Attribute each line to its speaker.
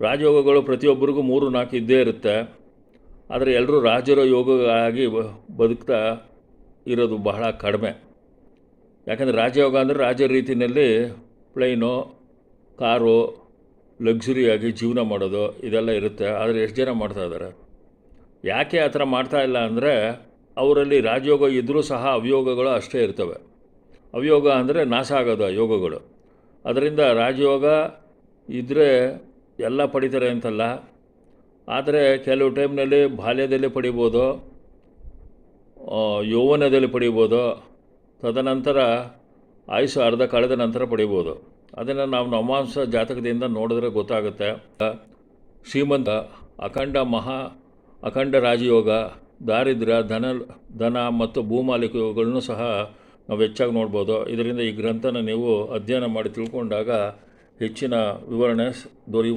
Speaker 1: ರಾಜಯೋಗಗಳು ಪ್ರತಿಯೊಬ್ಬರಿಗೂ 3-4 ಇದ್ದೇ ಇರುತ್ತೆ. ಆದರೆ ಎಲ್ಲರೂ ರಾಜರ ಯೋಗ ಆಗಿ ಬದುಕ್ತಾ ಇರೋದು ಬಹಳ ಕಡಿಮೆ. ಯಾಕಂದರೆ ರಾಜಯೋಗ ಅಂದರೆ ರಾಜ ರೀತಿಯಲ್ಲಿ ಪ್ಲೈನು, ಕಾರು, ಲಕ್ಸುರಿಯಾಗಿ ಜೀವನ ಮಾಡೋದು ಇದೆಲ್ಲ ಇರುತ್ತೆ. ಆದರೆ ಎಷ್ಟು ಜನ ಮಾಡ್ತಾಯಿದ್ದಾರೆ? ಯಾಕೆ ಆ ಥರ ಮಾಡ್ತಾಯಿಲ್ಲ ಅಂದರೆ ಅವರಲ್ಲಿ ರಾಜಯೋಗ ಇದ್ದರೂ ಸಹ ಅವಯೋಗಗಳು ಅಷ್ಟೇ ಇರ್ತವೆ. ಅವಯೋಗ ಅಂದರೆ ನಾಶ ಆಗೋದು ಯೋಗಗಳು. ಅದರಿಂದ ರಾಜಯೋಗ ಇದ್ದರೆ ಎಲ್ಲ ಪಡಿತಾರೆ ಅಂತಲ್ಲ. ಆದರೆ ಕೆಲವು ಟೈಮ್ನಲ್ಲಿ ಬಾಲ್ಯದಲ್ಲಿ ಪಡಿಬೋದು, ಯೌವನದಲ್ಲಿ ಪಡಿಬೋದು, ತದನಂತರ ಆಯುಷು ಅರ್ಧ ಕಳೆದ ನಂತರ ಪಡಿಬೋದು. ಅದನ್ನು ನಾವು ನವಾಂಶ ಜಾತಕದಿಂದ ನೋಡಿದ್ರೆ ಗೊತ್ತಾಗುತ್ತೆ. ಶ್ರೀಮಂತ, ಅಖಂಡ ರಾಜಯೋಗ, ದಾರಿದ್ರ್ಯ, ಧನ ಮತ್ತು ಭೂಮಾಲಿಕ ಯೋಗಗಳನ್ನು ಸಹ ನಾವು ಹೆಚ್ಚಾಗಿ ನೋಡ್ಬೋದು. ಇದರಿಂದ ಈ ಗ್ರಂಥನ ನೀವು ಅಧ್ಯಯನ ಮಾಡಿ ತಿಳ್ಕೊಂಡಾಗ ಹೆಚ್ಚಿನ ವಿವರಣೆ ದೊರೆಯುವುದು.